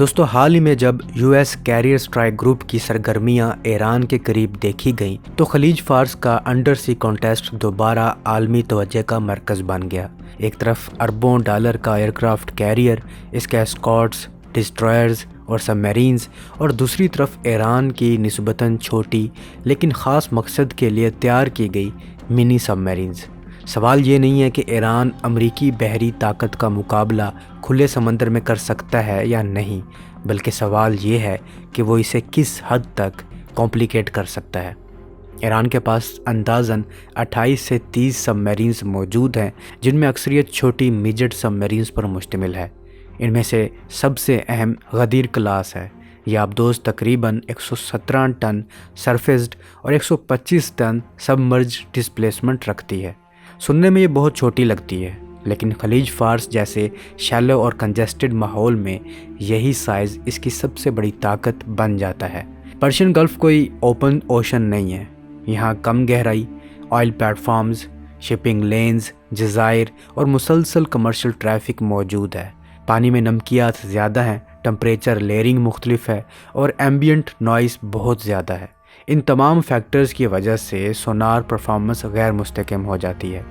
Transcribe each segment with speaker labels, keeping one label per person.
Speaker 1: دوستو حال ہی میں جب U S career strike group کی سرگرمیاں ایران کے قریب دیکھی گئیں تو خلیج فارس کا انڈر سی کانٹیسٹ دوبارہ عالمی توجہ کا مرکز بن گیا۔ ایک طرف اربوں ڈالر کا ایئرکرافٹ کیریئر، اس کے اسکارٹس، ڈسٹرائرز اور سب میرینز، اور دوسری طرف ایران کی نسبتاً چھوٹی لیکن خاص مقصد کے لیے تیار کی گئی منی سب میرینز۔ سوال یہ نہیں ہے کہ ایران امریکی بحری طاقت کا مقابلہ کھلے سمندر میں کر سکتا ہے یا نہیں، بلکہ سوال یہ ہے کہ وہ اسے کس حد تک کمپلیکیٹ کر سکتا ہے۔ ایران کے پاس اندازاً 28 سے 30 سب میرینز موجود ہیں، جن میں اکثریت چھوٹی میڈجٹ سب میرینز پر مشتمل ہے۔ ان میں سے سب سے اہم غدیر کلاس ہے۔ یہ آبدوز تقریباً 117 ٹن سرفیسڈ اور 125 ٹن سبمرج ڈسپلیسمنٹ رکھتی ہے۔ سننے میں یہ بہت چھوٹی لگتی ہے، لیکن خلیج فارس جیسے شیلو اور کنجسٹڈ ماحول میں یہی سائز اس کی سب سے بڑی طاقت بن جاتا ہے۔ پرشین گلف کوئی اوپن اوشن نہیں ہے۔ یہاں کم گہرائی، oil platforms, shipping lanes, جزائر اور مسلسل کمرشل ٹریفک موجود ہے۔ پانی میں نمکیات زیادہ ہیں، ٹمپریچر لیئرنگ مختلف ہے اور ایمبینٹ نوائز بہت زیادہ ہے۔ ان تمام فیکٹرز کی وجہ سے سونار پرفارمنس غیر مستحکم ہو جاتی ہے۔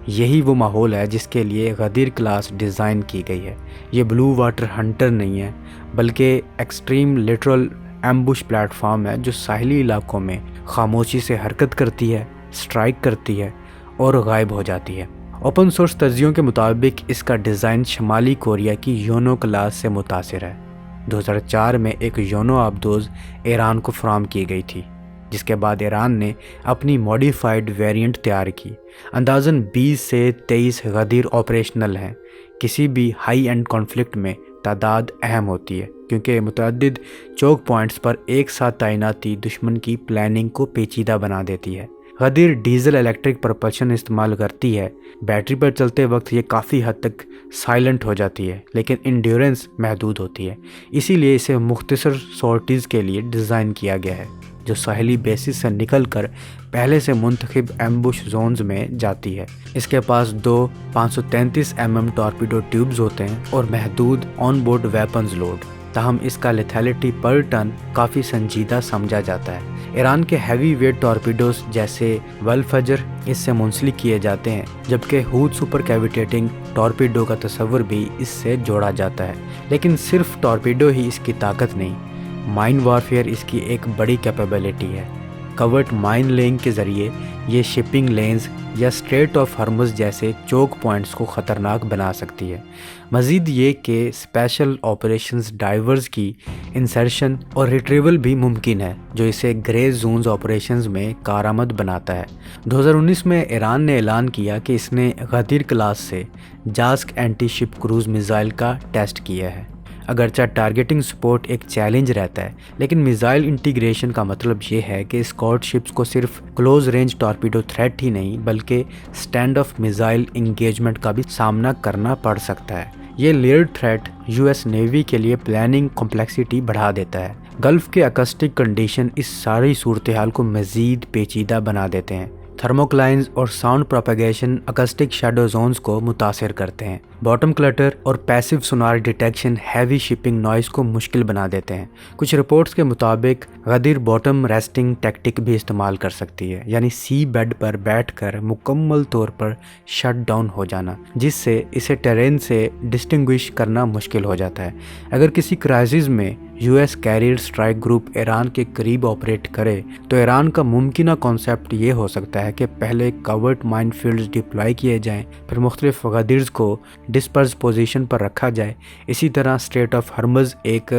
Speaker 1: یہی وہ ماحول ہے جس کے لیے غدیر کلاس ڈیزائن کی گئی ہے۔ یہ بلو واٹر ہنٹر نہیں ہے، بلکہ extreme lateral ambush plate form ہے جو ساحلی علاقوں میں خاموشی سے حرکت کرتی ہے، سٹرائک کرتی ہے اور غائب ہو جاتی ہے۔ اوپن سورس تجزیوں کے مطابق اس کا ڈیزائن شمالی کوریا کی یونو کلاس سے متاثر ہے۔ 2004 میں ایک یونو آبدوز ایران کو فراہم کی گئی تھی، جس کے بعد ایران نے اپنی موڈیفائڈ ویریئنٹ تیار کی۔ اندازاً 20 سے 23 غدیر آپریشنل ہیں۔ کسی بھی ہائی اینڈ کانفلکٹ میں تعداد اہم ہوتی ہے، کیونکہ متعدد چوک پوائنٹس پر ایک ساتھ تعیناتی دشمن کی پلاننگ کو پیچیدہ بنا دیتی ہے۔ غدیر ڈیزل الیکٹرک پروپلشن استعمال کرتی ہے۔ بیٹری پر چلتے وقت یہ کافی حد تک سائلنٹ ہو جاتی ہے، لیکن انڈیورنس محدود ہوتی ہے۔ اسی لیے اسے مختصر سورٹیز کے لیے ڈیزائن کیا گیا ہے، جو ساحلی بیسز سے نکل کر پہلے سے منتخب ایمبوش زونز میں جاتی ہے۔ اس کے پاس دو 533 ٹارپیڈو ٹیوبز ہوتے ہیں اور محدود آن بورڈ ویپنز لوڈ، تاہم اس کا لیتھیلٹی پر ٹن کافی سنجیدہ سمجھا جاتا ہے۔ ایران کے ہیوی ویٹ ٹارپیڈوز جیسے والفجر اس سے منسلک کیے جاتے ہیں، جبکہ ہود سپر کیویٹیٹنگ ٹارپیڈو کا تصور بھی اس سے جوڑا جاتا ہے۔ لیکن صرف ٹارپیڈو ہی اس کی طاقت نہیں، مائن وارفیئر اس کی ایک بڑی کیپیبلٹی ہے۔ کورٹ مائن لینگ کے ذریعے یہ شپنگ لینز یا اسٹریٹ آف ہرمز جیسے چوک پوائنٹس کو خطرناک بنا سکتی ہے۔ مزید یہ کہ اسپیشل آپریشنز ڈائیورز کی انسرشن اور ریٹریول بھی ممکن ہے، جو اسے گرے زونز آپریشنز میں کارآمد بناتا ہے۔ 2019 میں ایران نے اعلان کیا کہ اس نے غدیر کلاس سے جاسک اینٹی شپ کروز میزائل کا ٹیسٹ کیا ہے۔ اگرچہ ٹارگیٹنگ سپورٹ ایک چیلنج رہتا ہے، لیکن میزائل انٹیگریشن کا مطلب یہ ہے کہ اسکارٹ شپس کو صرف کلوز رینج ٹارپیڈو تھریٹ ہی نہیں، بلکہ اسٹینڈ آف میزائل انگیجمنٹ کا بھی سامنا کرنا پڑ سکتا ہے۔ یہ Laird threat U S navy کے لیے پلاننگ کمپلیکسٹی بڑھا دیتا ہے۔ گلف کے اکسٹک کنڈیشن اس ساری صورتحال کو مزید پیچیدہ بنا دیتے ہیں۔ تھرموکلائنز اور ساؤنڈ پروپیگیشن اکسٹک شیڈو زونز کو متاثر کرتے ہیں۔ باٹم کلٹر اور passive sonar detection heavy shipping noise کو مشکل بنا دیتے ہیں۔ کچھ رپورٹس کے مطابق غدیر باٹم ریسٹنگ ٹیکٹک بھی استعمال کر سکتی ہے، یعنی سی بیڈ پر بیٹھ کر مکمل طور پر شٹ ڈاؤن ہو جانا، جس سے اسے ٹیرین سے ڈسٹنگوش کرنا مشکل ہو جاتا ہے۔ اگر کسی کرائسس میں U S career strike group Iran کے قریب آپریٹ کرے تو ایران کا ممکنہ کانسیپٹ یہ ہو سکتا ہے کہ پہلے کورٹ مائن فیلڈز ڈپلائی کیے جائیں، پھر مختلف غدیرز کو ڈسپرز پوزیشن پر رکھا جائے۔ اسی طرح اسٹریٹ آف ہرمز ایک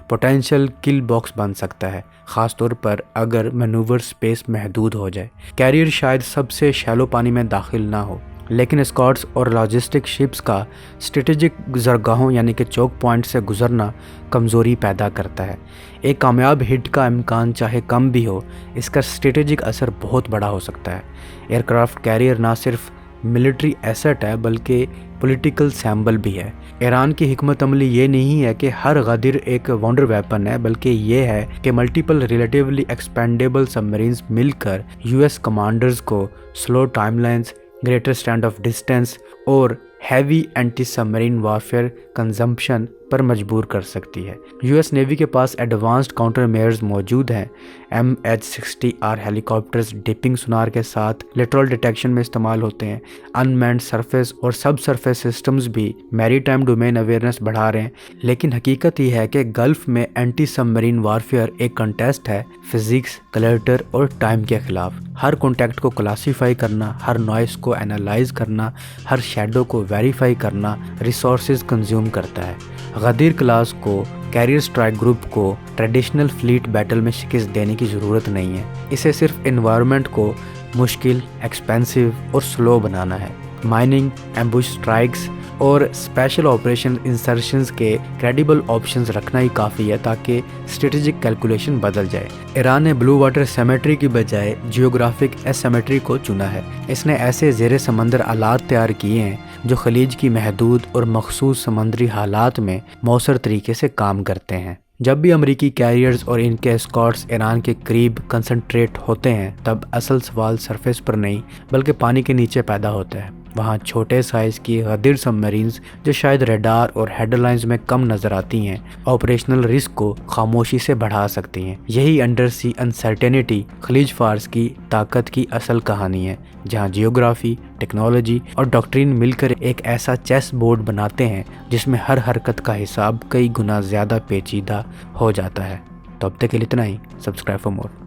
Speaker 1: پوٹینشیل کل باکس بن سکتا ہے، خاص طور پر اگر مینوور سپیس محدود ہو جائے۔ کیریئر شاید سب سے شیلو پانی میں داخل نہ ہو، لیکن اسکارٹس اور لاجسٹک شپس کا اسٹریٹجک گزرگاہوں یعنی کہ چوک پوائنٹ سے گزرنا کمزوری پیدا کرتا ہے۔ ایک کامیاب ہٹ کا امکان چاہے کم بھی ہو، اس کا اسٹریٹجک اثر بہت بڑا ہو سکتا ہے۔ ایئرکرافٹ کیریئر نہ صرف ملٹری ایسٹ ہے بلکہ پولیٹیکل سیمبل بھی ہے۔ ایران کی حکمت عملی یہ نہیں ہے کہ ہر غدر ایک وانڈر ویپن ہے، بلکہ یہ ہے کہ multiple relatively expendable submarines مل کر یو ایس کمانڈرز کو slow time lines, greater stand off distance اور heavy anti submarine warfare consumption پر مجبور کر سکتی ہے۔ یو ایس نیوی کے پاس ایڈوانسڈ کاؤنٹر میئرز موجود ہیں۔ MH-60R ہیلی کاپٹرز ڈپنگ سونار کے ساتھ لٹرل ڈیٹیکشن میں استعمال ہوتے ہیں۔ ان مینڈ سرفیس اور سب سرفیس سسٹمز بھی میری ٹائم ڈومین اویئرنیس بڑھا رہے ہیں، لیکن حقیقت یہ ہے کہ گلف میں اینٹی سب مرین وارفیئر ایک کنٹیسٹ ہے فزکس، کلیٹر اور ٹائم کے خلاف۔ ہر کانٹیکٹ کو کلاسیفائی کرنا، ہر نوائز کو اینالائز کرنا، ہر شیڈو کو ویریفائی کرنا ریسورسز کنزیوم کرتا ہے۔ غدیر کلاس کو کیریئر اسٹرائک گروپ کو ٹریڈیشنل فلیٹ بیٹل میں شکست دینے کی ضرورت نہیں ہے، اسے صرف انوائرمنٹ کو مشکل، ایکسپینسو اور سلو بنانا ہے۔ مائننگ، ایمبوش اسٹرائکس اور اسپیشل آپریشن انسرشنز کے کریڈیبل آپشنز رکھنا ہی کافی ہے تاکہ اسٹریٹجک کیلکولیشن بدل جائے۔ ایران نے بلو واٹر سیمیٹری کی بجائے جیوگرافک ایسیمیٹری کو چنا ہے۔ اس نے ایسے زیر سمندر آلات تیار کیے ہیں جو خلیج کی محدود اور مخصوص سمندری حالات میں مؤثر طریقے سے کام کرتے ہیں۔ جب بھی امریکی کیریئرز اور ان کے اسکارٹس ایران کے قریب کنسنٹریٹ ہوتے ہیں، تب اصل سوال سرفیس پر نہیں بلکہ پانی کے نیچے پیدا ہوتا ہے۔ وہاں چھوٹے سائز کی غدیر سب مرینز جو شاید ریڈار اور ہیڈ لائنز میں کم نظر آتی ہیں، آپریشنل رسک کو خاموشی سے بڑھا سکتی ہیں۔ یہی انڈر سی انسرٹینٹی خلیج فارس کی طاقت کی اصل کہانی ہے، جہاں جیوگرافی، ٹیکنالوجی اور ڈاکٹرین مل کر ایک ایسا چیس بورڈ بناتے ہیں جس میں ہر حرکت کا حساب کئی گنا زیادہ پیچیدہ ہو جاتا ہے۔ تو اب تک کے لیے اتنا ہی۔ Subscribe for more.